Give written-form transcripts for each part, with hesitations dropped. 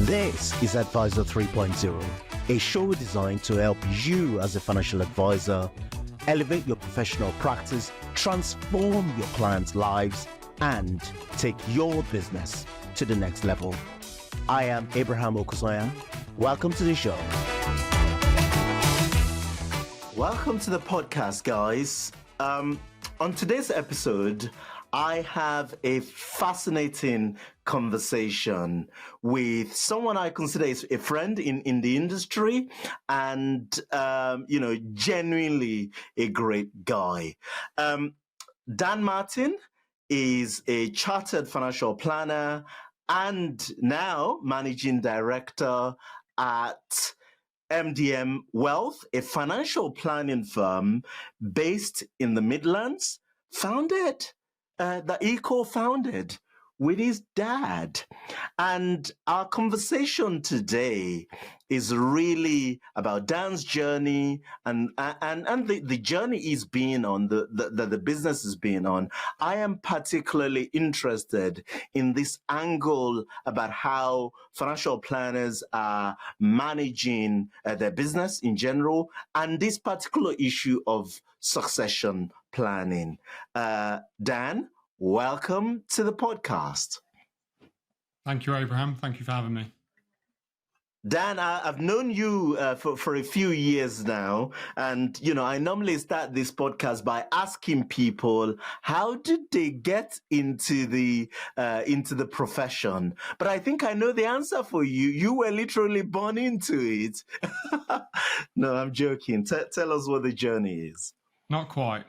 This is Advisor 3.0, a show designed to help you as a financial advisor elevate your professional practice, transform your clients' lives, and take your business to the next level. I am Abraham Okusoya. Welcome to the show. Welcome to the podcast, guys. On today's episode, I have a fascinating conversation with someone I consider is a friend in the industry and, genuinely a great guy. Dan Martin is a chartered financial planner and now managing director at MDM Wealth, a financial planning firm based in the Midlands, that he co-founded with his dad. And our conversation today is really about Dan's journey and the journey he's been on, the business is being on. I am particularly interested in this angle about how financial planners are managing their business in general, and this particular issue of succession planning. Dan, welcome to the podcast. Thank you, Abraham. Thank you for having me. Dan, I've known you for a few years now, and I normally start this podcast by asking people how did they get into the profession. But I think I know the answer for you. You were literally born into it. No, I'm joking. Tell us what the journey is. Not quite.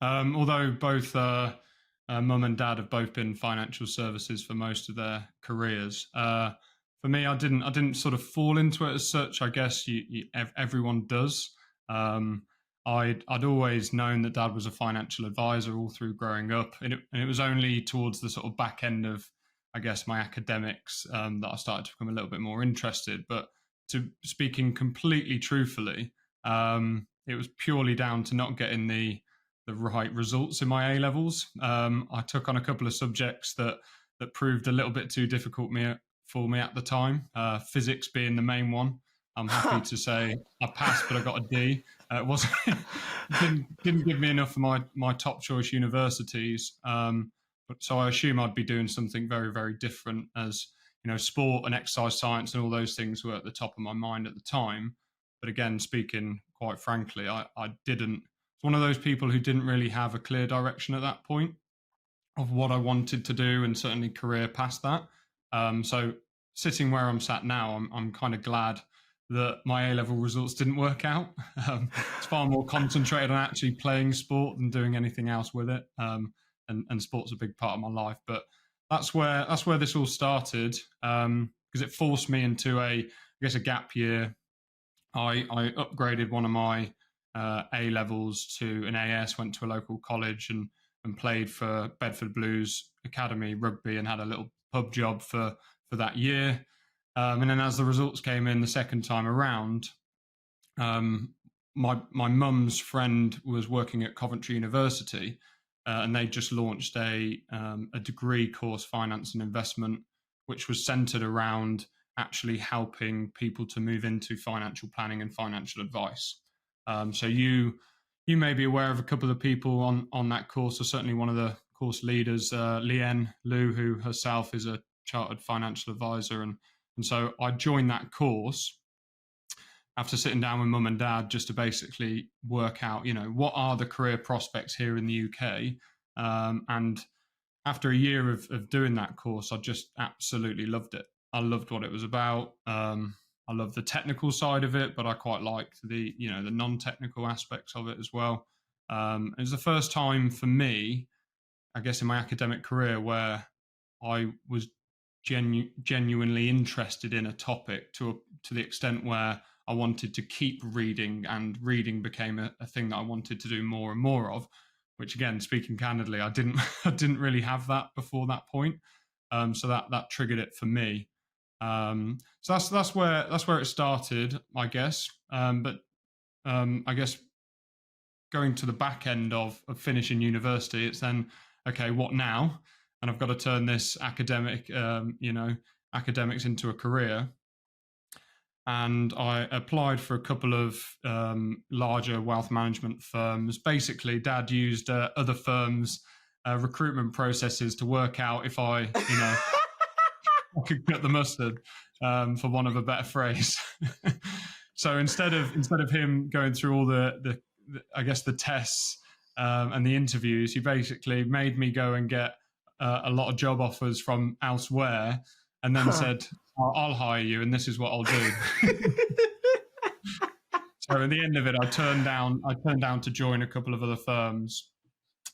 Although both mum and dad have both been financial services for most of their careers. For me, I didn't sort of fall into it as such. I guess everyone does. I'd always known that dad was a financial advisor all through growing up, and it was only towards the sort of back end of, I guess, my academics that I started to become a little bit more interested. But to speaking completely truthfully, it was purely down to not getting the right results in my A-levels. I took on a couple of subjects that proved a little bit too difficult for me at the time, physics being the main one. I'm happy to say I passed, but I got a D. It wasn't didn't give me enough for my top choice universities. But so I assume I'd be doing something very, very different, as sport and exercise science and all those things were at the top of my mind at the time. But again, speaking quite frankly, I didn't. It's one of those people who didn't really have a clear direction at that point of what I wanted to do, and certainly career past that. So sitting where I'm sat now, I'm kind of glad that my A-level results didn't work out. It's far more concentrated on actually playing sport than doing anything else with it. And sport's a big part of my life. But that's where this all started, because it forced me into a gap year. I upgraded one of my A-levels to an AS, went to a local college and played for Bedford Blues Academy rugby and had a little pub job for that year. And then as the results came in the second time around, my mum's friend was working at Coventry University, and they just launched a degree course, finance and investment, which was centered around actually helping people to move into financial planning and financial advice. So you may be aware of a couple of people on that course, or certainly one of the course leaders, Lou, who herself is a chartered financial advisor. And so I joined that course after sitting down with mum and dad just to basically work out, what are the career prospects here in the UK? And after a year of doing that course, I just absolutely loved it. I loved what it was about. I loved the technical side of it, but I quite liked the non-technical aspects of it as well. It was the first time for me, I guess, in my academic career where I was genuinely interested in a topic to the extent where I wanted to keep reading, and reading became a thing that I wanted to do more and more of, which, again, speaking candidly, I didn't really have that before that point. So that triggered it for me. So that's where it started, I guess. But I guess going to the back end of finishing university, it's then, okay, what now? And I've got to turn this academic, academics into a career. And I applied for a couple of larger wealth management firms. Basically, Dad used other firms' recruitment processes to work out if I could cut the mustard, for want of a better phrase. So instead of him going through all the I guess the tests and the interviews, he basically made me go and get a lot of job offers from elsewhere, and then said, I'll hire you, and this is what I'll do. So at the end of it, I turned down to join a couple of other firms,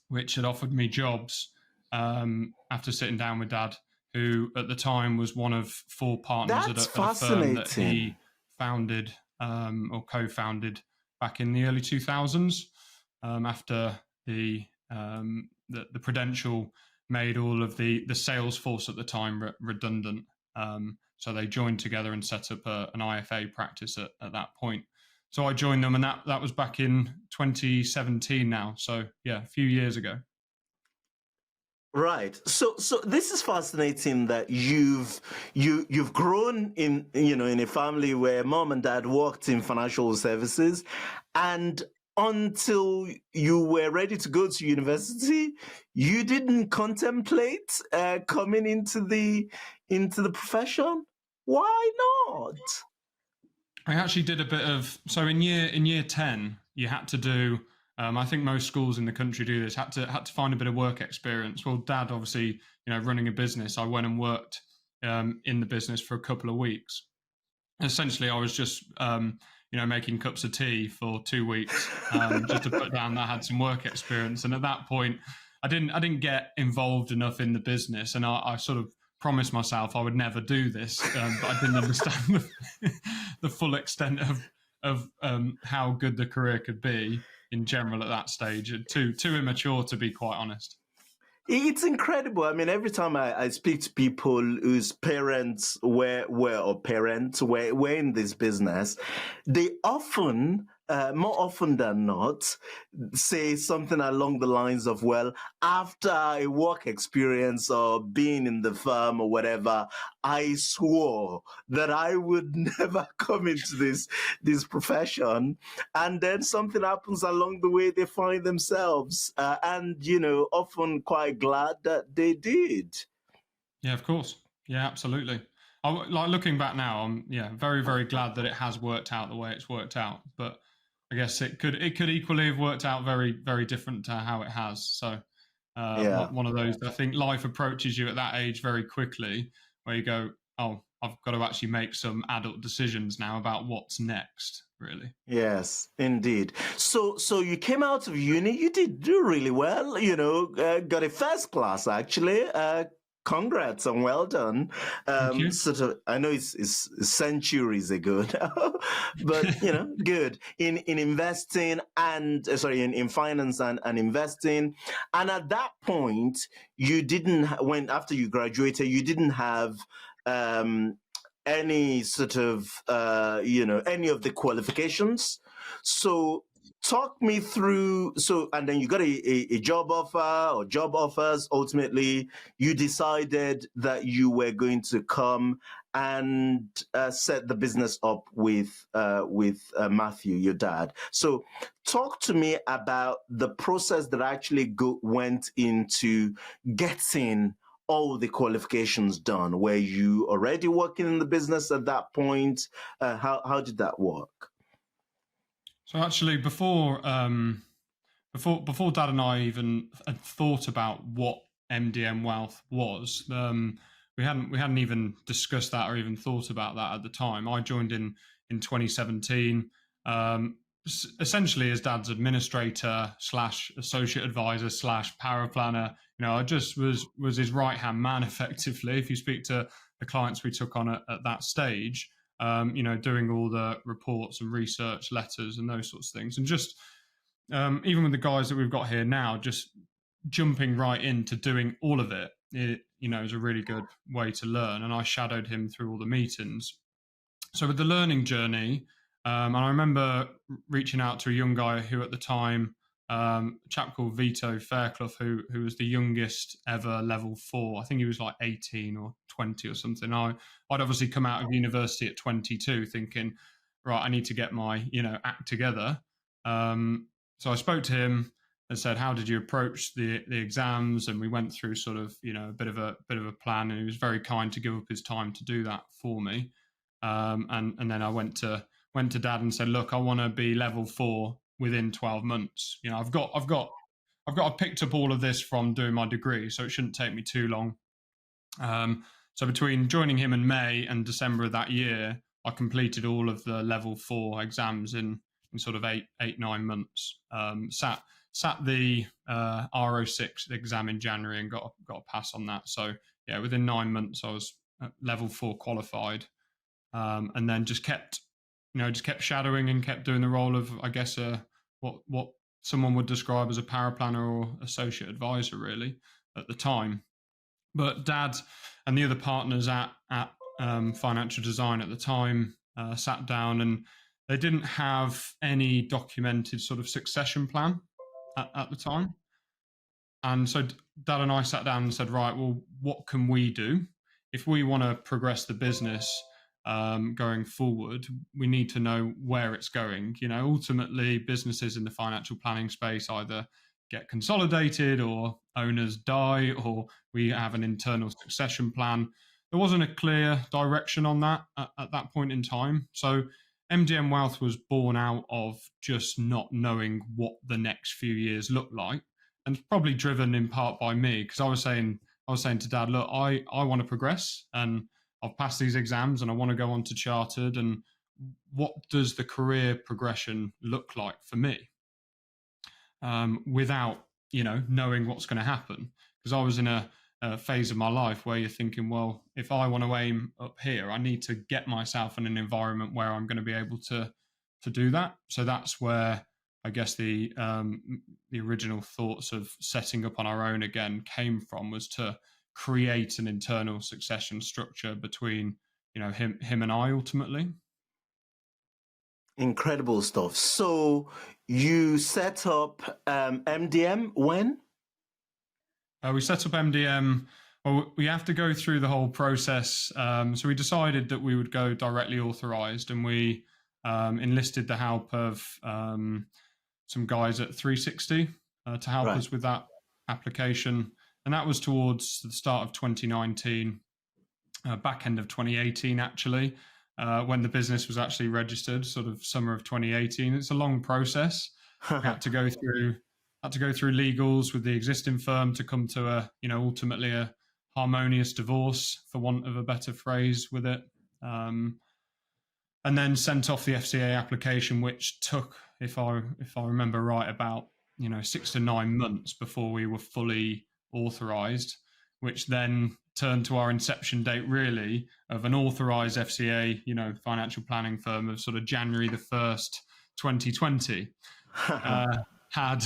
which had offered me jobs after sitting down with Dad, who at the time was one of 4 partners at a firm that he founded or co-founded back in the early 2000s. After the Prudential made all of the sales force at the time redundant. So they joined together and set up an IFA practice at that point. So I joined them, and that was back in 2017 now. So yeah, a few years ago. Right. So this is fascinating that you've grown in a family where mom and dad worked in financial services, and until you were ready to go to university, you didn't contemplate coming into the profession. Why not? I actually did a bit of, so in year 10, you had to do, I think most schools in the country do this, had to find a bit of work experience. Well, Dad, obviously, running a business, I went and worked in the business for a couple of weeks. Essentially, I was just, making cups of tea for 2 weeks, just to put down that I had some work experience. And at that point, I didn't get involved enough in the business, and I sort of promised myself I would never do this, but I didn't understand the full extent of how good the career could be in general at that stage. Too immature, to be quite honest. It's incredible. I mean, every time I speak to people whose parents were in this business, they often, more often than not, say something along the lines of, well, after a work experience or being in the firm or whatever, I swore that I would never come into this profession. And then something happens along the way, they find themselves, and, often quite glad that they did. Yeah, of course. Yeah, absolutely. Like looking back now, I'm very, very glad that it has worked out the way it's worked out. But I guess it could equally have worked out very, very different to how it has. So one of those, I think life approaches you at that age very quickly, where you go, oh, I've got to actually make some adult decisions now about what's next, really. Yes, indeed. So you came out of uni, you did do really well, got a first class actually. Congrats and well done. Thank you. Sort of, I know it's centuries ago now, but good in investing and in finance and investing. And at that point, you didn't after you graduated, you didn't have any sort of any of the qualifications. So talk me through, and then you got a job offer or job offers. Ultimately, you decided that you were going to come and set the business up with Matthew, your dad. So talk to me about the process that actually went into getting all the qualifications done. Were you already working in the business at that point? How did that work? So actually, before Dad and I even had thought about what MDM Wealth was, we hadn't even discussed that or even thought about that at the time. I joined in 2017, essentially as Dad's administrator / associate advisor / power planner. I just was his right hand man effectively. If you speak to the clients we took on at that stage. Doing all the reports and research letters and those sorts of things. And just even with the guys that we've got here now, just jumping right into doing all of it, is a really good way to learn. And I shadowed him through all the meetings. So with the learning journey, and I remember reaching out to a young guy who at the time a chap called Vito Fairclough, who was the youngest ever level 4. I think he was like 18 or 20 or something. I'd obviously come out of university at 22 thinking, right, I need to get my, act together. So I spoke to him and said, how did you approach the exams? And we went through sort of, a bit of a plan, and he was very kind to give up his time to do that for me. And then I went to Dad and said, look, I want to be level 4 within 12 months. I've picked up all of this from doing my degree, so it shouldn't take me too long. So between joining him in May and December of that year, I completed all of the level 4 exams in sort of 8-9 months. Sat the RO6 exam in January and got a pass on that. So yeah, within 9 months I was level 4 qualified, and then just kept shadowing and kept doing the role of, I guess, what someone would describe as a paraplanner or associate advisor, really, at the time. But Dad and the other partners at Financial Design at the time sat down, and they didn't have any documented sort of succession plan at the time. And so Dad and I sat down and said, right, well, what can we do if we want to progress the business going forward? We need to know where it's going. Ultimately, businesses in the financial planning space either get consolidated, or owners die, or we have an internal succession plan. There wasn't a clear direction on that at that point in time. So MDM Wealth was born out of just not knowing what the next few years looked like, and probably driven in part by me, because I was saying to Dad, look, I want to progress, and I've passed these exams and I want to go on to chartered, and what does the career progression look like for me? Without, knowing what's going to happen. Because I was in a phase of my life where you're thinking, well, if I want to aim up here, I need to get myself in an environment where I'm going to be able to do that. So that's where I guess the original thoughts of setting up on our own again came from, was to create an internal succession structure between, him and I ultimately. Incredible stuff. So you set up MDM when? We set up MDM. Well, we have to go through the whole process. So we decided that we would go directly authorized, and we enlisted the help of some guys at 360 to help us with that application. And that was towards the start of 2019, back end of 2018, actually. When the business was actually registered, sort of summer of 2018. It's a long process. We had to go through legals with the existing firm to come to ultimately a harmonious divorce, for want of a better phrase, with it. And then sent off the FCA application, which took, if I remember right, about 6 to 9 months before we were fully authorized, which then turned to our inception date, really, of an authorized FCA, financial planning firm, of sort of January the 1st, 2020. Had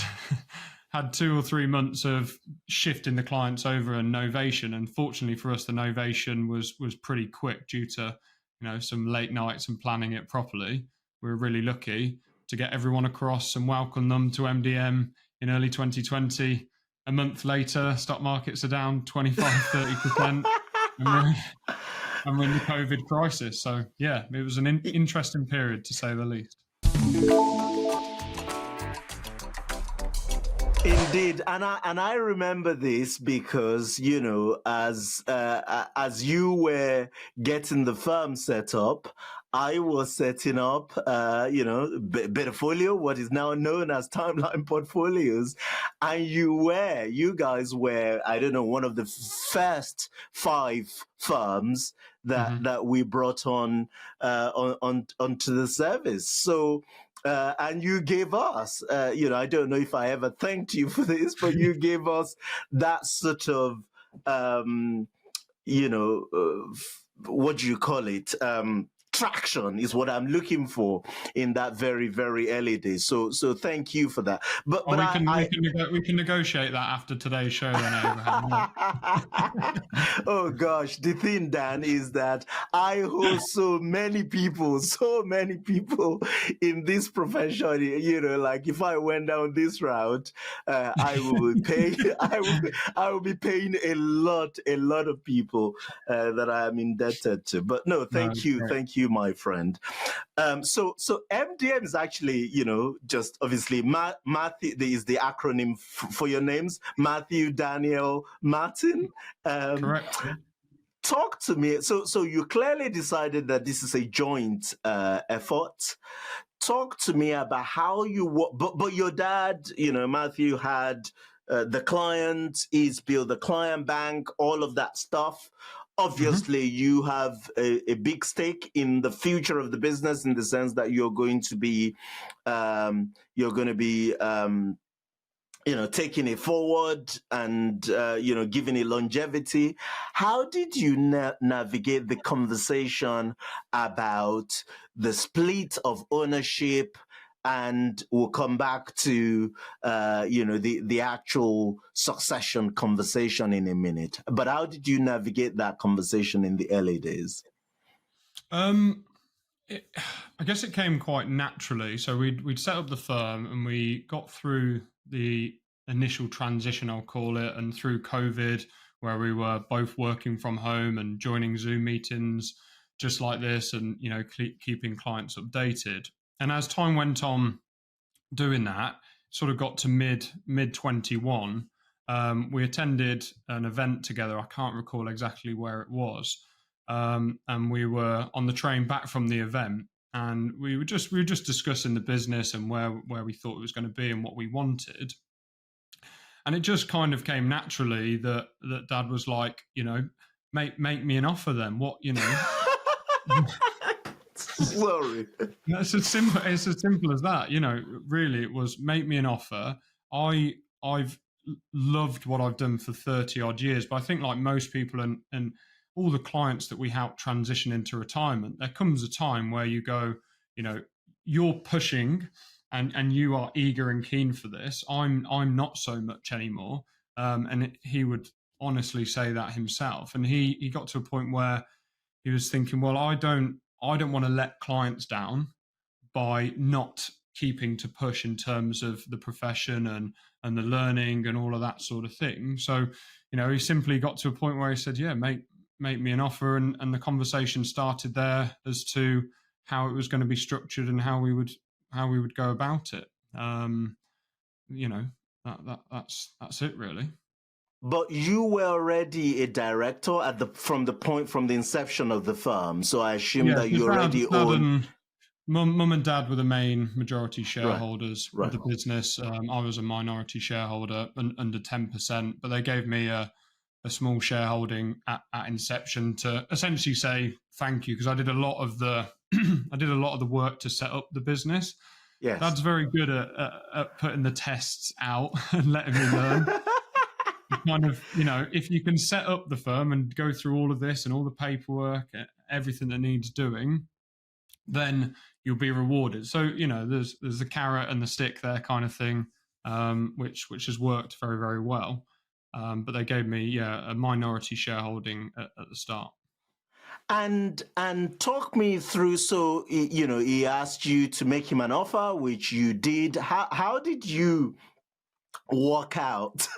2 or 3 months of shifting the clients over and novation. And fortunately for us, the novation was pretty quick due to, some late nights and planning it properly. We were really lucky to get everyone across and welcome them to MDM in early 2020. A month later, stock markets are down 25-30%, and we're in the COVID crisis. So yeah, it was an interesting period, to say the least. Indeed, and I remember this because as you were getting the firm set up, I was setting up Portfolio, what is now known as Timeline Portfolios, and you guys were, I don't know, one of the first 5 firms that we brought onto the service. So. And you gave us, I don't know if I ever thanked you for this, but you gave us that sort of, what do you call it? traction is what I'm looking for in that very, very early days. So thank you for that. But we can negotiate that after today's show then, Abraham. Oh gosh, the thing, Dan, is that I host so many people in this profession. You know, like if I went down this route, I will be paying. I will be paying a lot of people that I am indebted to. But no, thank you, my friend. So MDM is actually, you know, just obviously Matthew is the acronym for your names, Matthew, Daniel, Martin. Correct. Talk to me. So you clearly decided that this is a joint effort. Talk to me about how you work. But your dad, you know, Matthew had the client, he's built the client bank, all of that stuff. Obviously, you have a big stake in the future of the business in the sense that you're going to be, you know, taking it forward and, you know, giving it longevity. How did you navigate the conversation about the split of ownership? And we'll come back to, you know, the actual succession conversation in a minute. But how did you navigate that conversation in the early days? I guess it came quite naturally. So we'd set up the firm and we got through the initial transition, I'll call it, and through COVID, where we were both working from home and joining Zoom meetings just like this, and you know, keeping clients updated. And as time went on doing that, sort of got to mid 21, we attended an event together. I can't recall exactly where it was, and we were on the train back from the event, and we were just discussing the business and where we thought it was going to be and what we wanted. And it just kind of came naturally that Dad was like, you know, make me an offer then. What, you know. Sorry. It's as simple as that. You know, really, it was make me an offer. I've loved what I've done for 30 odd years, but I think like most people and all the clients that we help transition into retirement, there comes a time where you go, you know, you're pushing and you are eager and keen for this. I'm not so much anymore. And he would honestly say that himself. And he got to a point where he was thinking, well, I don't want to let clients down by not keeping to push in terms of the profession and the learning and all of that sort of thing. So, you know, he simply got to a point where he said, yeah, make me an offer. And the conversation started there as to how it was going to be structured and how we would go about it. You know, that's it really. But you were already a director from the inception of the firm, so I assume that you already owned. Mum and Dad were the main majority shareholders of the business. I was a minority shareholder, under 10%, but they gave me a small shareholding at inception to essentially say thank you, because I did a lot of the work to set up the business. Yes. Dad's very good at putting the tests out and letting me learn. Kind of, you know, if you can set up the firm and go through all of this and all the paperwork, everything that needs doing, then you'll be rewarded. So, you know, there's the carrot and the stick there kind of thing, which has worked very, very well. But they gave me, a minority shareholding at the start. And talk me through. So, you know, he asked you to make him an offer, which you did. How did you work out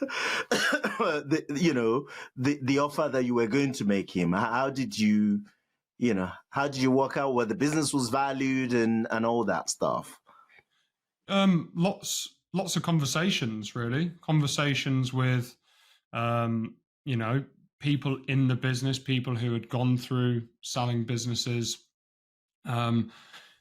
the offer that you were going to make him? How did you work out what the business was valued and all that stuff? Lots of conversations, really. Conversations with you know, people in the business, people who had gone through selling businesses,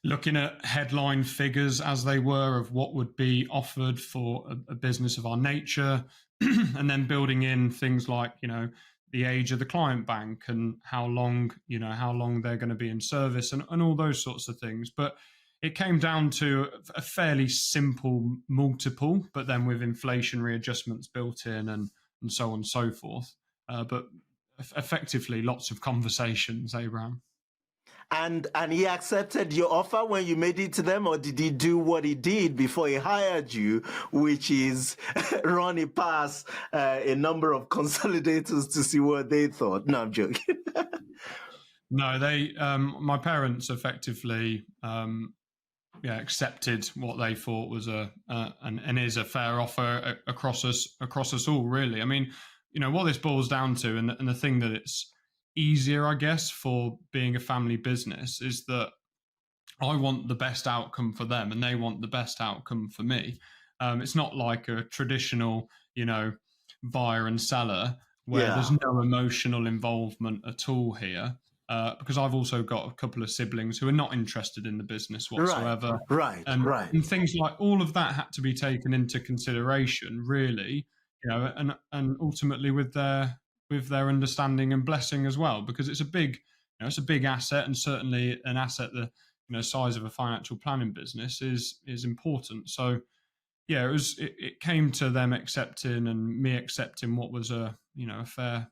looking at headline figures as they were of what would be offered for a business of our nature, and then building in things like, you know, the age of the client bank and how long they're going to be in service and all those sorts of things. But it came down to a fairly simple multiple, but then with inflationary adjustments built in and so on and so forth. But effectively, lots of conversations, Abraham. And he accepted your offer when you made it to them, or did he do what he did before he hired you, which is run it past a number of consolidators to see what they thought? No, I'm joking. No, they. My parents effectively, accepted what they thought was and is a fair offer across us all. Really, I mean, what this boils down to, and the thing that it's easier, I guess, for being a family business is that I want the best outcome for them, and they want the best outcome for me. It's not like a traditional, buyer and seller where there's no emotional involvement at all here. Because I've also got a couple of siblings who are not interested in the business whatsoever. Right. And things like all of that had to be taken into consideration, really, and ultimately with their understanding and blessing as well, because it's a big asset, and certainly an asset that size of a financial planning business is important. So yeah, it came to them accepting and me accepting what was a fair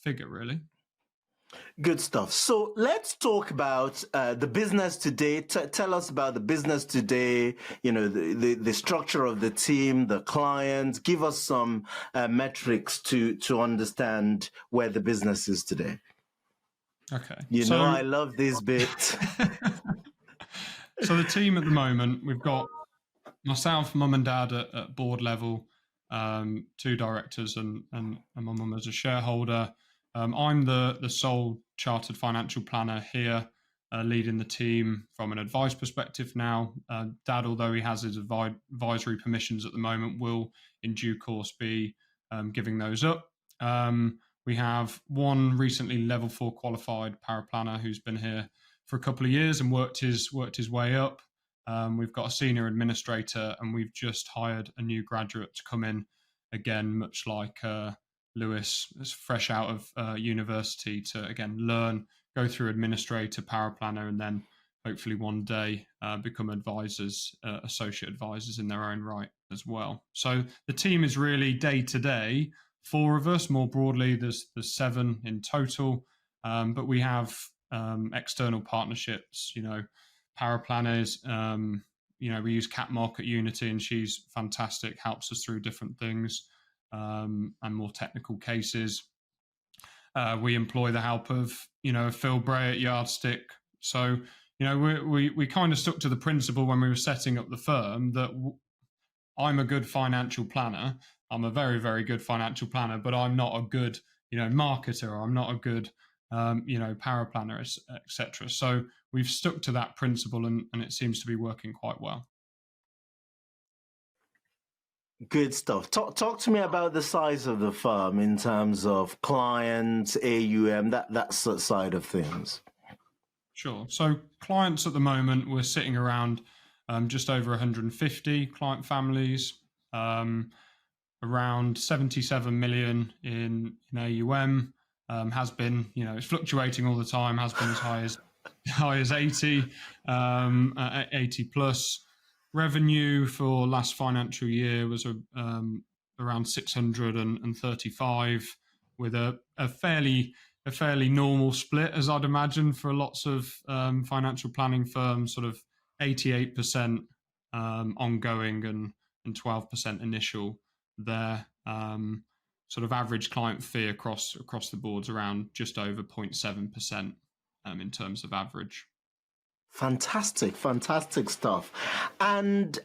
figure, really. Good stuff. So let's talk about the business today. Tell us about the business today, the structure of the team, the clients. Give us some metrics to understand where the business is today. Okay. I love this bit. So the team at the moment, we've got myself, mum and dad at board level, 2 directors and my mum as a shareholder. I'm the sole chartered financial planner here, leading the team from an advice perspective now. Dad, although he has his advisory permissions at the moment, will in due course be giving those up. We have one recently level 4 qualified paraplanner who's been here for a couple of years and worked his way up. We've got a senior administrator, and we've just hired a new graduate to come in, again, much like Lewis is fresh out of university to, again, learn, go through administrator, paraplanner, and then hopefully one day become advisors, associate advisors in their own right as well. So the team is really day to day, 4 of us. More broadly, there's 7 in total, but we have external partnerships, paraplanners. We use Cat Market Unity, and she's fantastic, helps us through different things. And more technical cases. We employ the help of, Phil Bray at Yardstick. So, we kind of stuck to the principle when we were setting up the firm that I'm a good financial planner. I'm a very, very good financial planner, but I'm not a good, marketer. I'm not a good, paraplanner, etc. So we've stuck to that principle, and it seems to be working quite well. Good stuff. Talk to me about the size of the firm in terms of clients, AUM, that side of things. Sure. So clients at the moment, we're sitting around just over 150 client families, around 77 million in AUM. Has been, it's fluctuating all the time, has been as high as 80, 80 plus. Revenue for last financial year was around 635, with a fairly normal split, as I'd imagine for lots of financial planning firms, sort of 88% ongoing and 12% initial there. Sort of average client fee across the boards around just over 0.7% in terms of average. Fantastic stuff. And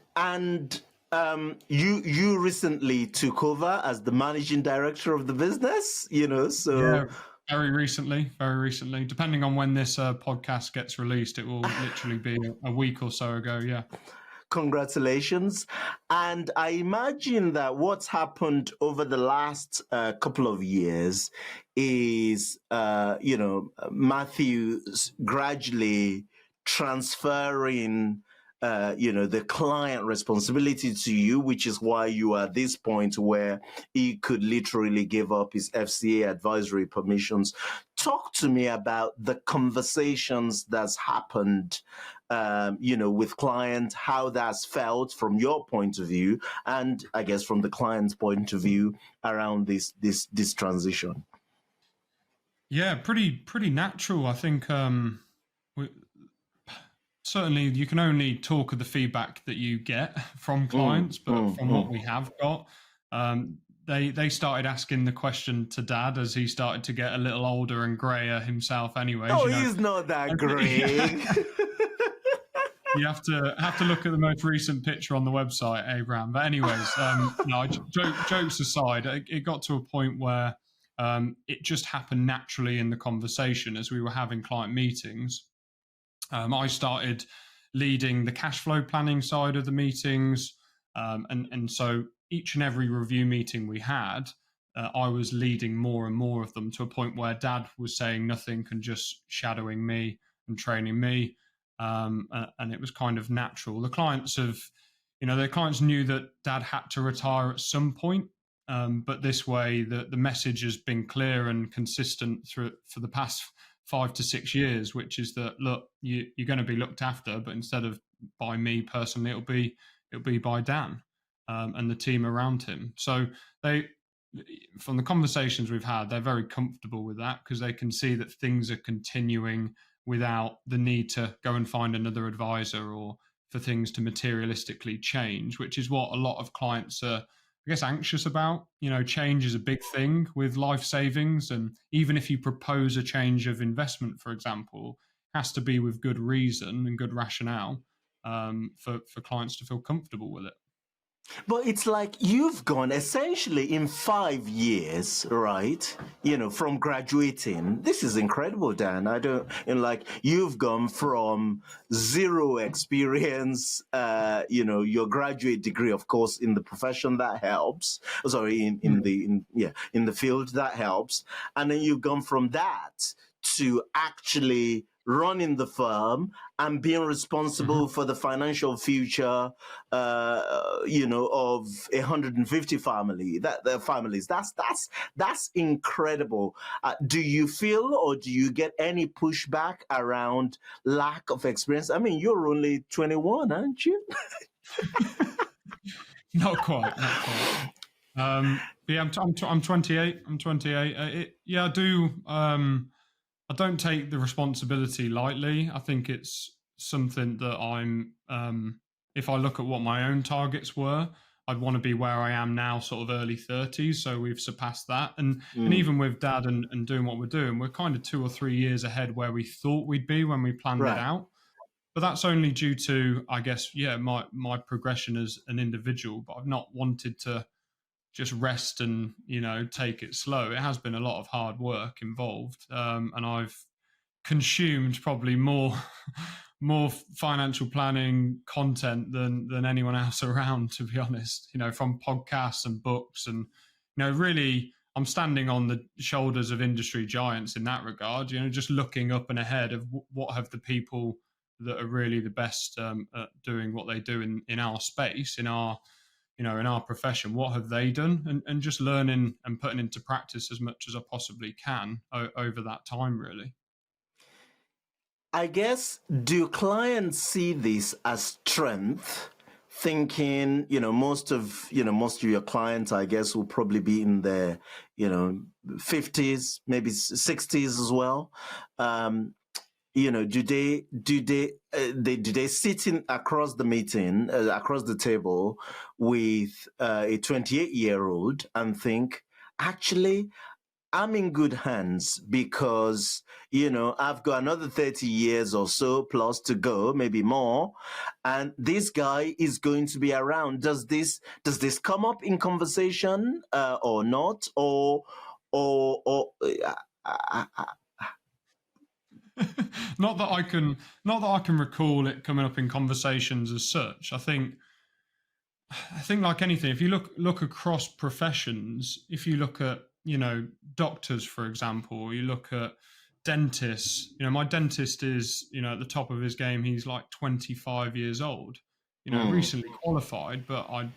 you recently took over as the managing director of the business, so. Yeah, very recently. Depending on when this podcast gets released, it will literally be a week or so ago, yeah. Congratulations. And I imagine that what's happened over the last couple of years is, Matthew gradually transferring the client responsibility to you, which is why you are at this point where he could literally give up his FCA advisory permissions. Talk to me about the conversations that's happened with clients, how that's felt from your point of view, and I guess from the client's point of view around this transition. Yeah, pretty natural. I think we, certainly you can only talk of the feedback that you get from clients, but from what we have got, they started asking the question to Dad as he started to get a little older and grayer himself anyways. Oh, he's not that great. You have to look at the most recent picture on the website, Abraham. But anyways, no, jokes aside, it got to a point where it just happened naturally in the conversation as we were having client meetings. I started leading the cash flow planning side of the meetings. And so each and every review meeting we had, I was leading more and more of them to a point where Dad was saying nothing and just shadowing me and training me. And it was kind of natural. The clients knew that Dad had to retire at some point. But this way, the message has been clear and consistent for the past 5 to 6 years, which is that, look, you're going to be looked after, but instead of by me personally, it'll be by Dan and the team around him. So from the conversations we've had, they're very comfortable with that because they can see that things are continuing without the need to go and find another advisor or for things to materialistically change, which is what a lot of clients are, I guess, anxious about. Change is a big thing with life savings. And even if you propose a change of investment, for example, it has to be with good reason and good rationale for clients to feel comfortable with it. But it's like you've gone essentially in 5 years, right? From graduating. This is incredible, Dan. You've gone from zero experience, your graduate degree, of course, in the profession that helps. Sorry, in the field that helps. And then you've gone from that to actually running the firm and being responsible for the financial future, of 150 families. That's incredible. Do you feel or do you get any pushback around lack of experience? I mean, you're only 21, aren't you? Not quite. Yeah, I'm 28. I'm 28. I do. I don't take the responsibility lightly. I think it's something that if I look at what my own targets were, I'd want to be where I am now, sort of early 30s. So we've surpassed that. And even with Dad and doing what we're doing, we're kind of 2 or 3 years ahead where we thought we'd be when we planned it out. But that's only due to, I guess, my progression as an individual. But I've not wanted to just rest and take it slow. It has been a lot of hard work involved, and I've consumed probably more financial planning content than anyone else around, to be honest. From podcasts and books, and really I'm standing on the shoulders of industry giants in that regard. Just looking up and ahead of what have the people that are really the best at doing what they do in our space, in our profession, what have they done, and just learning and putting into practice as much as I possibly can over that time, really. I guess, do clients see this as strength? Thinking, most of your clients, I guess, will probably be in their, 50s, maybe 60s as well. Do they sit in across the meeting, across the table with a 28-year-old and think, actually, I'm in good hands because, I've got another 30 years or so plus to go, maybe more. And this guy is going to be around. Does this come up in conversation or not? Not that I can recall it coming up in conversations as such. I think like anything, if you look across professions, if you look at doctors, for example, you look at dentists. My dentist is at the top of his game. He's like 25 years old. Recently qualified, but I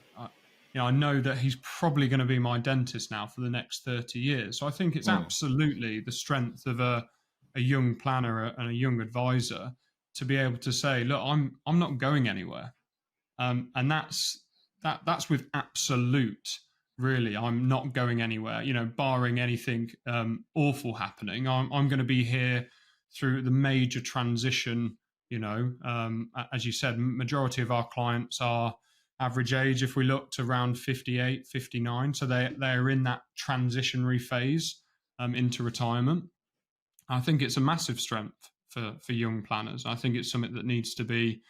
know that he's probably going to be my dentist now for the next 30 years. So I think it's absolutely the strength of a young planner and a young advisor to be able to say, look, I'm not going anywhere. And that's with absolute, really, I'm not going anywhere, barring anything awful happening. I'm going to be here through the major transition. As you said, majority of our clients are average age, if we looked, around 58, 59. So they're in that transitionary phase into retirement. I think it's a massive strength for young planners. I think it's something that needs to be,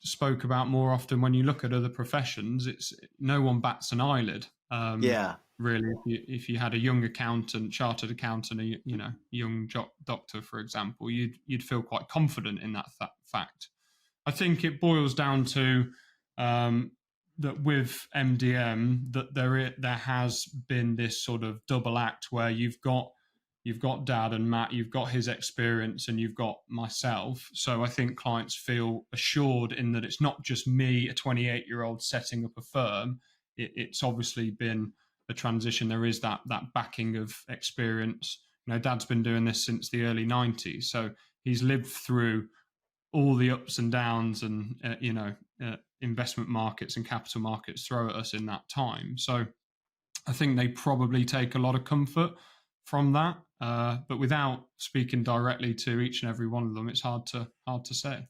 spoke about more often. When you look at other professions, it's no one bats an eyelid. Yeah. Really, if you had a young accountant, chartered accountant, young doctor, for example, you'd feel quite confident in that fact. I think it boils down to that with MDM, that there has been this sort of double act where you've got Dad and Matt, you've got his experience, and you've got myself. So I think clients feel assured in that it's not just me, a 28-year-old, setting up a firm. It's obviously been a transition. There is that backing of experience. Dad's been doing this since the early 90s, so he's lived through all the ups and downs and investment markets and capital markets throw at us in that time. So I think they probably take a lot of comfort from that, but without speaking directly to each and every one of them, it's hard to say.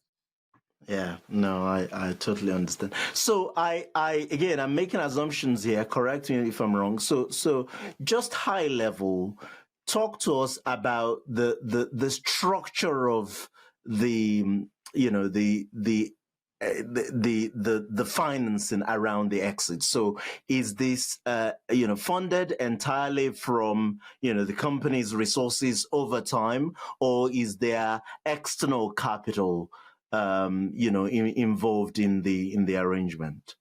Yeah, no, I totally understand. So again, I'm making assumptions here. Correct me if I'm wrong. So just high level, talk to us about the structure of the financing around the exit. So is this funded entirely from the company's resources over time, or is there external capital involved in the arrangement?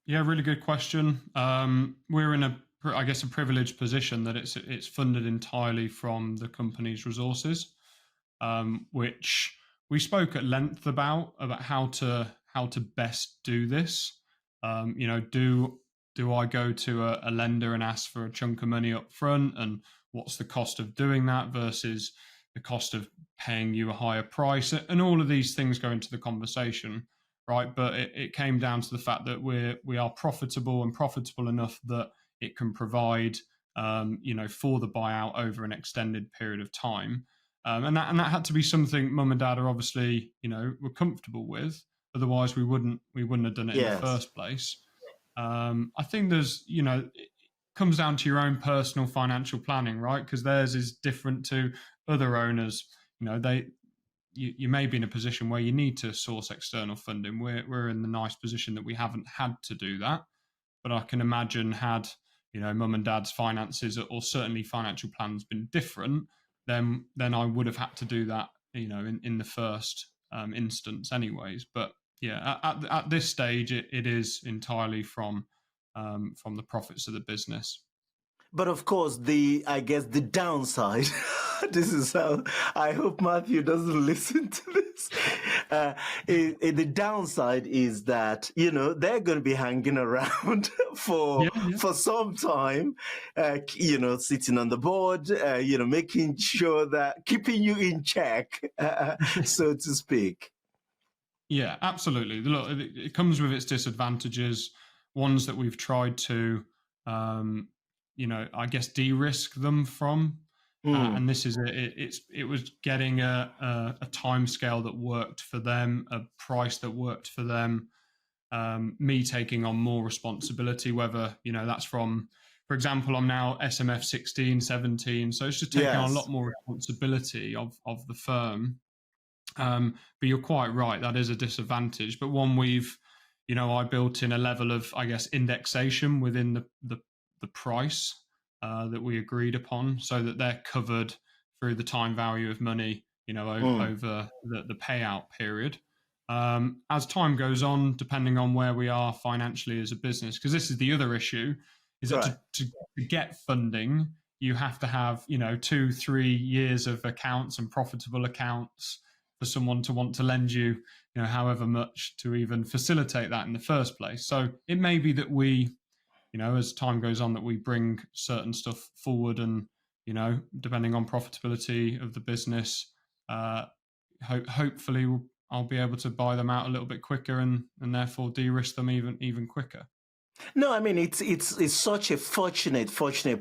Yeah, really good question. We're in a privileged position that it's funded entirely from the company's resources, which we spoke at length about how to best do this. Do I go to a lender and ask for a chunk of money up front, and what's the cost of doing that versus the cost of paying you a higher price? And all of these things go into the conversation, right? But it came down to the fact that we are profitable enough that it can provide for the buyout over an extended period of time. And that had to be something Mum and Dad are obviously, were comfortable with. Otherwise, we wouldn't have done it in the first place. I think there's, it comes down to your own personal financial planning, right? Because theirs is different to other owners. You may be in a position where you need to source external funding. We're in the nice position that we haven't had to do that. But I can imagine had, Mum and Dad's finances or certainly financial plans been different, then I would have had to do that, in the first instance anyways. But yeah, at this stage, it is entirely from the profits of the business. But of course, I guess the downside, this is how, I hope Matthew doesn't listen to this. The downside is that, they're going to be hanging around for some time, sitting on the board, making sure that, keeping you in check, so to speak. Yeah, absolutely. Look, it comes with its disadvantages, ones that we've tried to, de-risk them from. And this is it was getting a time scale that worked for them, a price that worked for them, me taking on more responsibility, whether, that's from, for example, I'm now SMF 16, 17. So it's just taking on a lot more responsibility of the firm. But you're quite right, that is a disadvantage. But one I built in a level of, indexation within the price that we agreed upon, so that they're covered through the time value of money, over the payout period. As time goes on, depending on where we are financially as a business, because this is the other issue, is that to get funding, you have to have 2-3 years of accounts and profitable accounts for someone to want to lend you, however much to even facilitate that in the first place. So it may be that we, as time goes on, that we bring certain stuff forward, and depending on profitability of the business, hopefully I'll be able to buy them out a little bit quicker and therefore de-risk them even quicker. No, I mean it's such a fortunate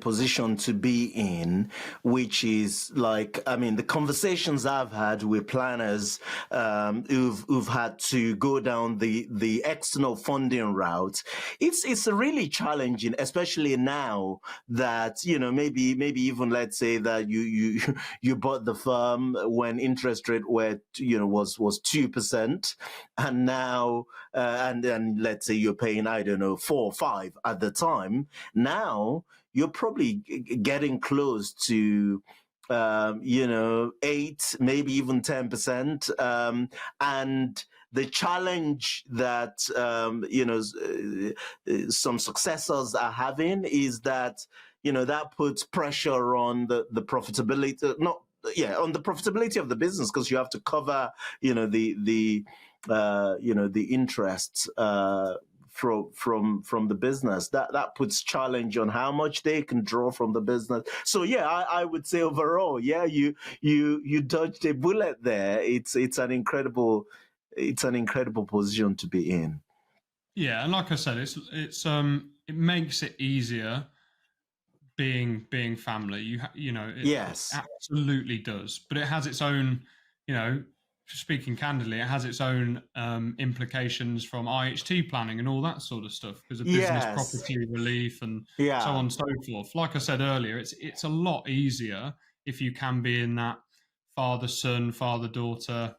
position to be in, which is like, I mean, the conversations I've had with planners who've had to go down the external funding route. It's really challenging, especially now that, maybe even, let's say that you you bought the firm when interest rate were, was 2%, and now and then let's say you're paying, I don't know, 4 or 5 at the time. Now you're probably getting close to 8, maybe even 10%. And the challenge that some successors are having is that that puts pressure on the profitability, not yeah, on the profitability of the business, because you have to cover the interests from the business. That puts challenge on how much they can draw from the business. So yeah, I would say overall, yeah, you dodged a bullet there. It's an incredible position to be in. Yeah, and like I said, it makes it easier being family. It Yes. absolutely does, but it has its own, speaking candidly, it has its own implications from IHT planning and all that sort of stuff, because of business Yes. property relief and so Yeah. on and so forth. Like I said earlier, it's a lot easier if you can be in that father son, father daughter,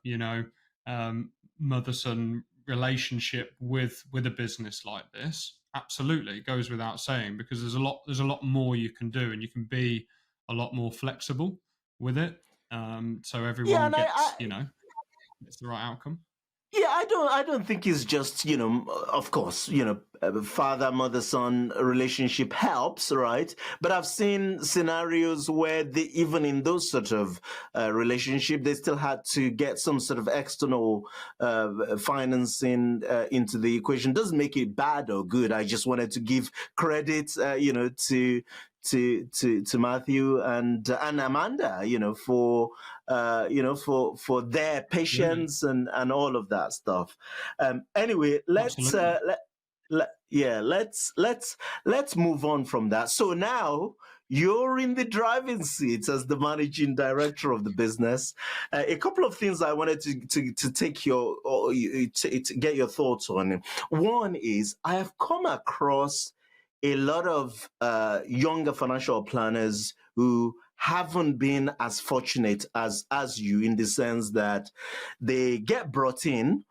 mother son relationship with a business like this. Absolutely, it goes without saying, because there's a lot more you can do, and you can be a lot more flexible with it. So Yeah, everyone and gets gets the right outcome. yeah, I don't think it's just, of course, father mother son relationship helps, right? But I've seen scenarios where even in those sort of relationship, they still had to get some sort of external financing into the equation. Doesn't make it bad or good. I just wanted to give credit, to Matthew and Amanda, for their Absolutely, patience and all of that stuff. Anyway, let's absolutely. yeah, let's move on from that. So now you're in the driving seat as the managing director of the business. A couple of things I wanted to take to get your thoughts on. One is, I have come across a lot of younger financial planners who haven't been as fortunate as you, in the sense that they get brought in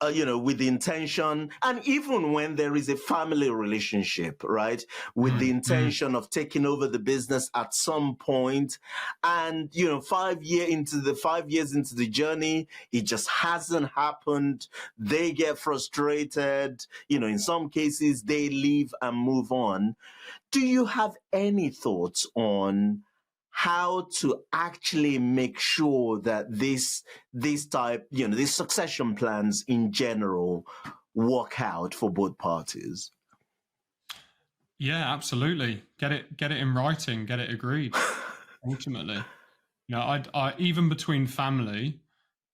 with the intention, and even when there is a family relationship, right, with the Mm, mm. intention of taking over the business at some point, and 5 years into the journey, it just hasn't happened. They get frustrated. In some cases, they leave and move on. Do you have any thoughts on how to actually make sure that this type, these succession plans in general work out for both parties? Yeah, absolutely. Get it in writing. Get it agreed. Ultimately, I even between family,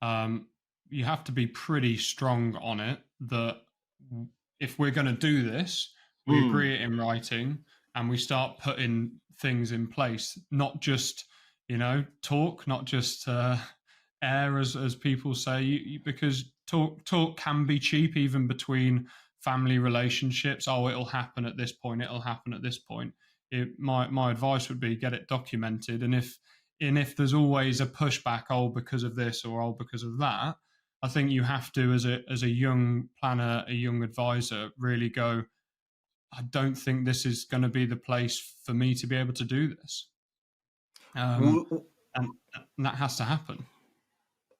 um, you have to be pretty strong on it that if we're going to do this, we Mm, agree it in writing and we start putting things in place, not just, talk, not just air, as people say, because talk can be cheap, even between family relationships. Oh, it'll happen at this point. It'll happen at this point. My advice would be, get it documented, and if there's always a pushback, oh, because of this, or oh, because of that, I think you have to, as a young planner, a young advisor, really go, I don't think this is going to be the place for me to be able to do this. Um, w- and, and that has to happen.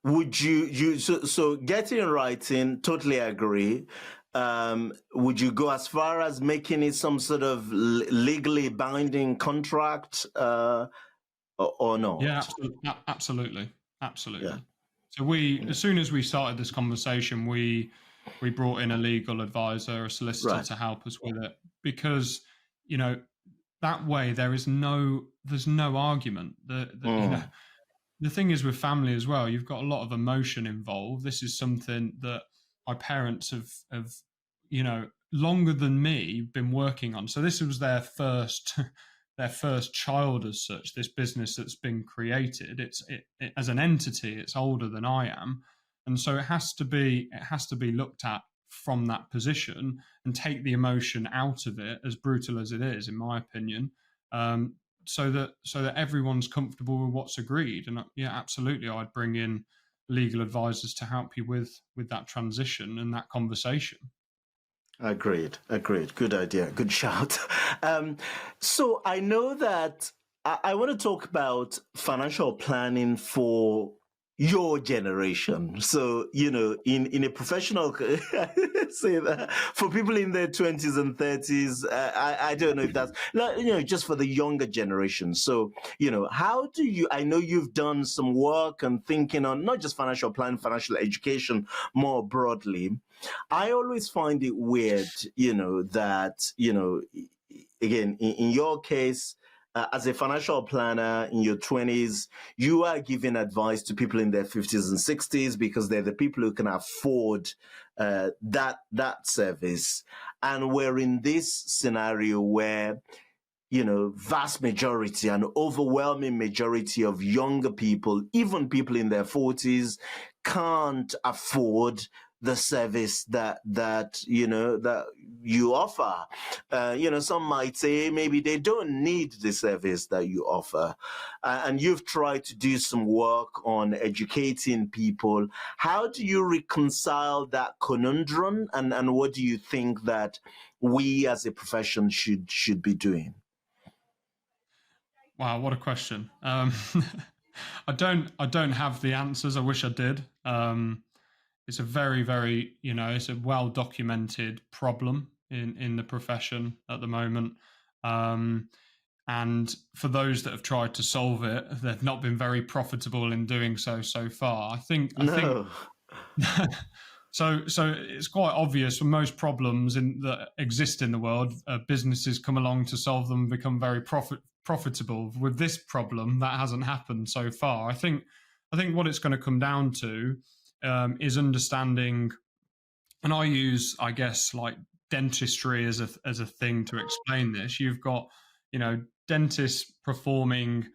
would so getting in writing, totally agree. Would you go as far as making it some sort of legally binding contract, or Yeah, not? absolutely, Yeah. absolutely. So as soon as we started this conversation, we brought in a legal advisor, a solicitor, Right. to help us with it, because you know that way there's no argument. Mm, The thing is, with family as well, you've got a lot of emotion involved. This is something that my parents have longer than me been working on. So this was their first their first child as such, this business that's been created. It as an entity, it's older than I am. And so it has to be looked at from that position and take the emotion out of it, as brutal as it is, in my opinion, so that everyone's comfortable with what's agreed. And yeah, absolutely, I'd bring in legal advisors to help you with that transition and that conversation. Agreed. Good idea. Good shout. So I know that I want to talk about financial planning for your generation. So, in a professional, say that for people in their 20s and 30s, I don't know if that's, just for the younger generation. So, how do you, I know you've done some work and thinking on not just financial planning, financial education more broadly. I always find it weird, that, again, in your case, as a financial planner in your 20s, you are giving advice to people in their 50s and 60s because they're the people who can afford that service. And we're in this scenario where, vast majority, an overwhelming majority of younger people, even people in their 40s, can't afford the service that you offer. Some might say maybe they don't need the service that you offer. And you've tried to do some work on educating people. How do you reconcile that conundrum? And what do you think that we as a profession should be doing? Wow, what a question. I don't have the answers. I wish I did. It's a very, very, it's a well documented problem in the profession at the moment. And for those that have tried to solve it, they've not been very profitable in doing so far. I think so it's quite obvious for most problems that exist in the world, businesses come along to solve them, become very profitable. With this problem, that hasn't happened so far. I think what it's going to come down to is understanding, and I use, I guess, like dentistry as a thing to explain this. You've got, dentists performing,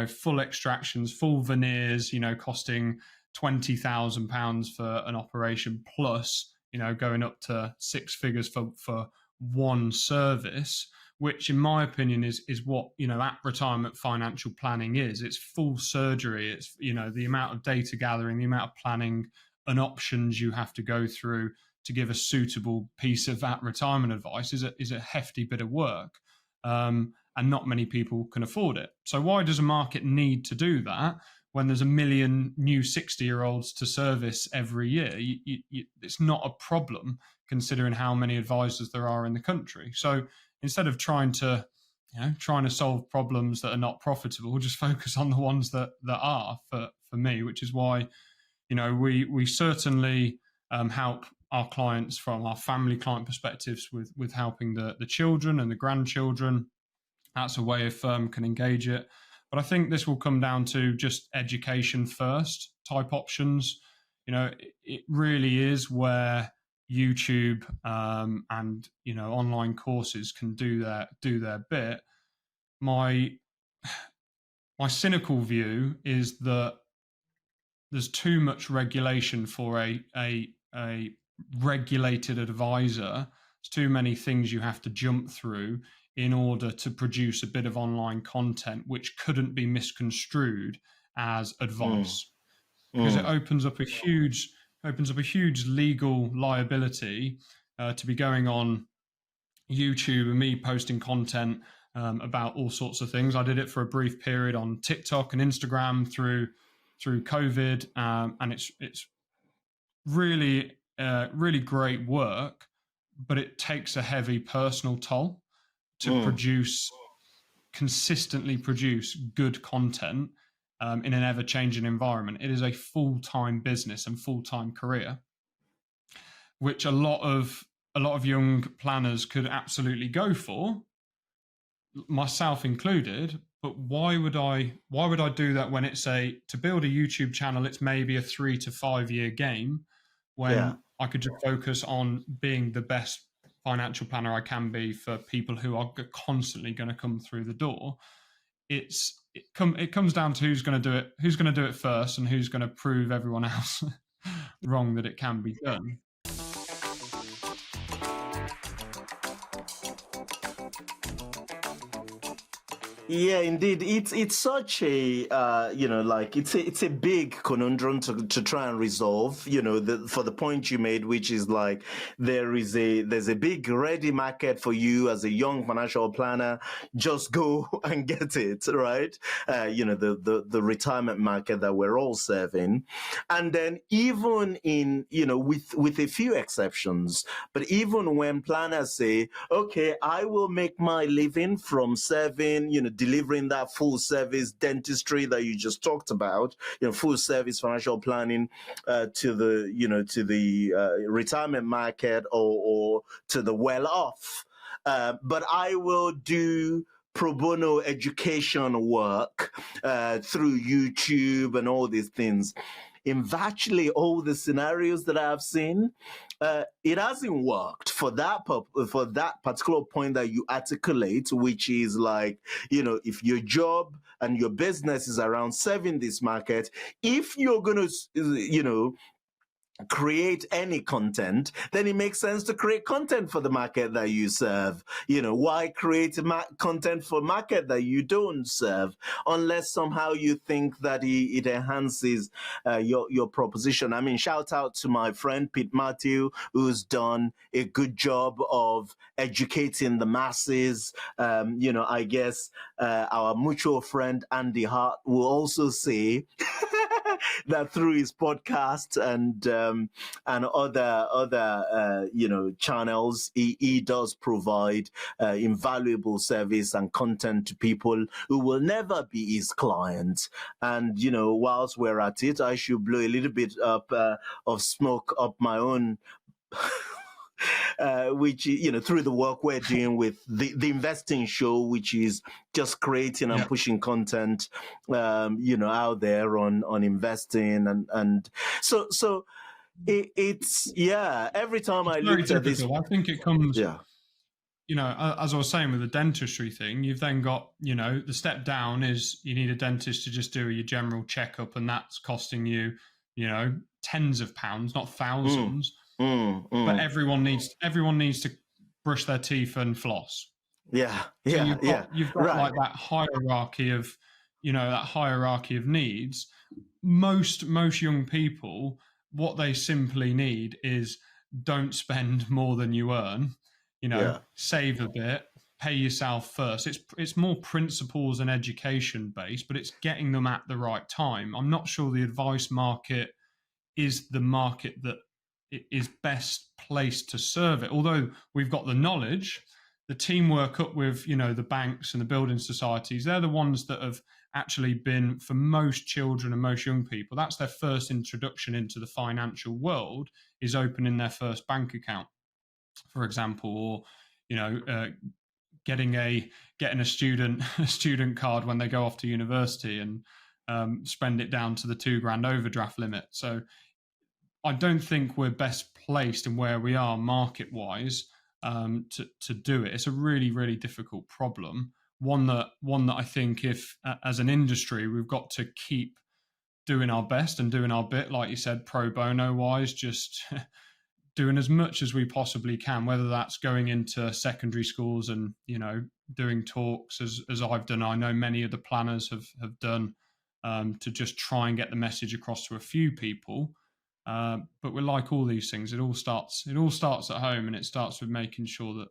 full extractions, full veneers, costing £20,000 for an operation, plus, going up to six figures for one service, which in my opinion is what, at retirement financial planning is. It's full surgery. It's, the amount of data gathering, the amount of planning and options you have to go through to give a suitable piece of at retirement advice is a hefty bit of work. And not many people can afford it. So why does a market need to do that when there's 1 million new 60-year-olds to service every year? It's not a problem considering how many advisors there are in the country. So instead of trying to solve problems that are not profitable, we'll just focus on the ones that are, for me, which is why, we certainly help our clients from our family client perspectives with helping the children and the grandchildren. That's a way a firm can engage it. But I think this will come down to just education first type options. It really is where YouTube and online courses can do their bit. My cynical view is that there's too much regulation for a regulated advisor. There's too many things you have to jump through in order to produce a bit of online content which couldn't be misconstrued as advice, because it opens up a huge legal liability to be going on YouTube and me posting content about all sorts of things. I did it for a brief period on TikTok and Instagram through COVID, and it's really great work, but it takes a heavy personal toll to consistently produce good content in an ever-changing environment. It is a full-time business and full-time career, which a lot of young planners could absolutely go for, myself included. But why would I do that when it's to build a YouTube channel, it's maybe a 3 to 5 year game, when I could just focus on being the best financial planner I can be for people who are constantly going to come through the door. It comes down to who's going to do it first, and who's going to prove everyone else wrong that it can be done. Yeah, indeed. It's such a like it's a big conundrum to try and resolve. For the point you made, which is like there's a big ready market for you as a young financial planner. Just go and get it, right? The retirement market that we're all serving, and then even in with a few exceptions, but even when planners say, okay, I will make my living from serving, delivering that full service dentistry that you just talked about, full service financial planning to the retirement market or to the well off. But I will do pro bono education work through YouTube and all these things. In virtually all the scenarios that I've seen, it hasn't worked for that particular point that you articulate, which is like, if your job and your business is around serving this market, if you're going to, create any content, then it makes sense to create content for the market that you serve. Why create content for market that you don't serve, unless somehow you think that it enhances your proposition? I mean, shout out to my friend Pete Matthew, who's done a good job of educating the masses. I guess our mutual friend Andy Hart will also say that through his podcast and other channels, he does provide invaluable service and content to people who will never be his clients. And whilst we're at it, I should blow a little bit up of smoke up my own. Which through the work we're doing with the investing show, which is just creating and pushing content out there on investing and so it's every time I looked at this, I think it comes as I was saying with the dentistry thing, you've then got the step down is you need a dentist to just do your general checkup, and that's costing you tens of pounds, not thousands. But everyone needs to brush their teeth and floss. You've got right. Like that hierarchy of needs. Most young people, what they simply need is don't spend more than you earn. Save a bit, pay yourself first. It's more principles and education based, but it's getting them at the right time. I'm not sure the advice market is the market that is best placed to serve it. Although we've got the knowledge, the teamwork up with, the banks and the building societies, they're the ones that have actually been, for most children and most young people, that's their first introduction into the financial world, is opening their first bank account, for example, or, getting a student card when they go off to university and spend it down to the £2,000 overdraft limit. So I don't think we're best placed in where we are market-wise to do it. It's a really, really difficult problem. One that I think, if as an industry, we've got to keep doing our best and doing our bit, like you said, pro bono-wise, just doing as much as we possibly can, whether that's going into secondary schools and doing talks as I've done. I know many of the planners have done to just try and get the message across to a few people. But we're like all these things. It all starts at home, and it starts with making sure that,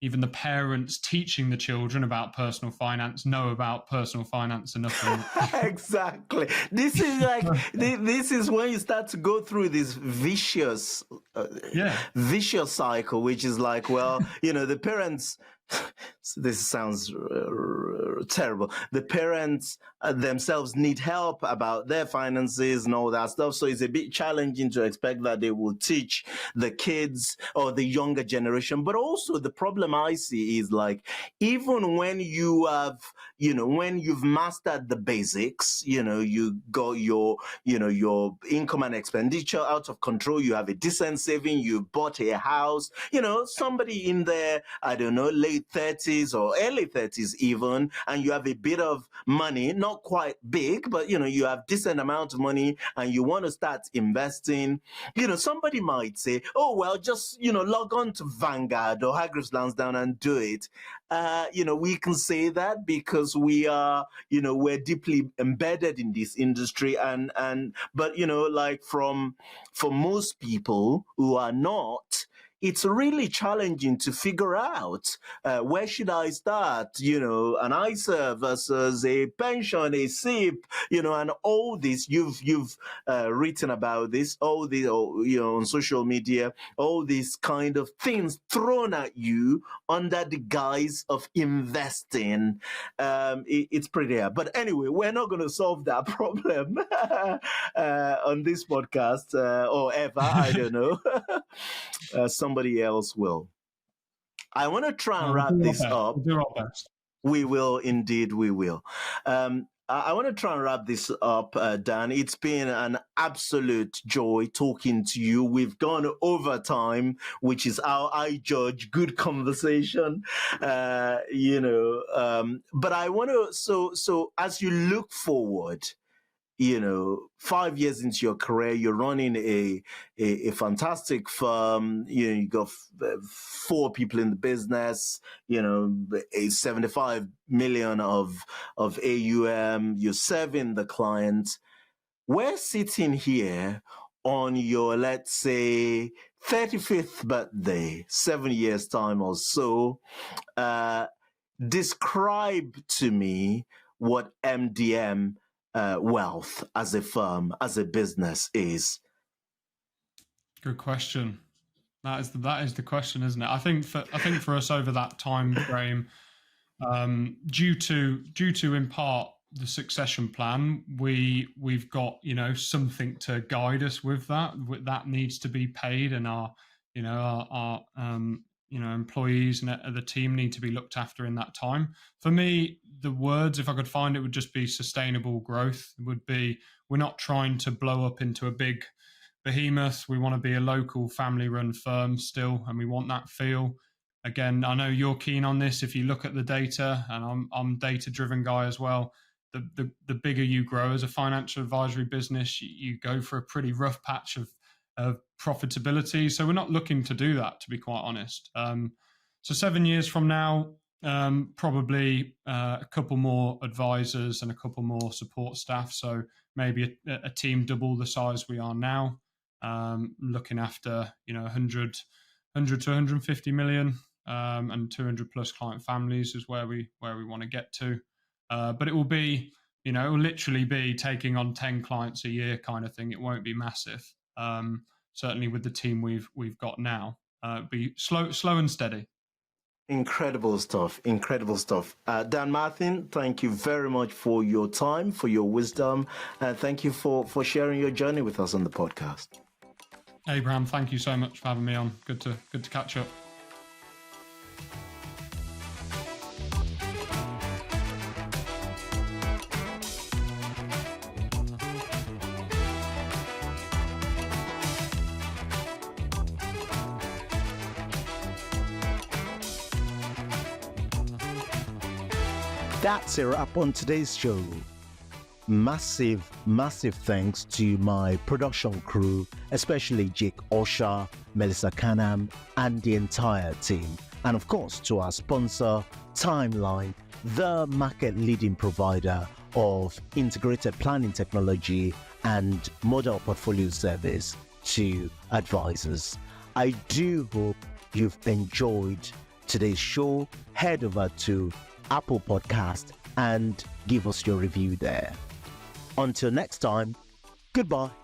even the parents teaching the children about personal finance know about personal finance enough. Exactly. This is like, this is when you start to go through this vicious cycle, which is like, well, the parents, this sounds terrible. The parents themselves need help about their finances and all that stuff. So it's a bit challenging to expect that they will teach the kids or the younger generation. But also the problem I see is like, even when you have, when you've mastered the basics, you got your income and expenditure out of control, you have a decent saving, you bought a house, somebody in their, I don't know, late 30s or early 30s even, and you have a bit of money, not quite big, but you have decent amount of money and you want to start investing, somebody might say, oh, well, just, log on to Vanguard or Hargreaves Lansdowne and do it. We can say that because we are, we're deeply embedded in this industry but like for most people who are not, it's really challenging to figure out where should I start, an ISA versus a pension, a SIP, and all this. You've written about this, all the, on social media, all these kind of things thrown at you under the guise of investing. It's pretty hard. But anyway, we're not going to solve that problem on this podcast or ever. I don't know. Somebody else will. I want to try and wrap this up. We'll do our best. We will, indeed, we will. I want to try and wrap this up, Dan. It's been an absolute joy talking to you. We've gone over time, which is how I judge good conversation, but I want to, so as you look forward, 5 years into your career, you're running a fantastic firm. You got 4 people in the business. A 75 million of AUM. You're serving the clients. We're sitting here on your, let's say, 35th birthday, 7 years time or so. Describe to me what MDM Wealth as a firm, as a business is. Good question. That is the question, isn't it? I think for us over that time frame, due to in part the succession plan, we've got something to guide us with that. That needs to be paid, and our employees and the team need to be looked after in that time. For me, the words, if I could find it, would just be sustainable growth. It would be, we're not trying to blow up into a big behemoth. We want to be a local family-run firm still, and we want that feel. Again, I know you're keen on this. If you look at the data, and I'm a data-driven guy as well, the bigger you grow as a financial advisory business, you go for a pretty rough patch of profitability. So we're not looking to do that, to be quite honest. So 7 years from now, probably a couple more advisors and a couple more support staff. So maybe a team double the size we are now, looking after 100 to 150 million and 200 plus client families is where we want to get to. But it will be, it will literally be taking on 10 clients a year kind of thing. It won't be massive. Certainly with the team we've got now, be slow and steady. Incredible stuff. Dan Martin, thank you very much for your time, for your wisdom, and thank you for sharing your journey with us on the podcast. Abraham, thank you so much for having me on. Good to catch up. That's a wrap on today's show. Massive thanks to my production crew, especially Jake Osha, Melissa Canham, and the entire team. And of course, to our sponsor, Timeline, the market-leading provider of integrated planning technology and model portfolio service to advisors. I do hope you've enjoyed today's show. Head over to Apple Podcast and give us your review there. Until next time, goodbye.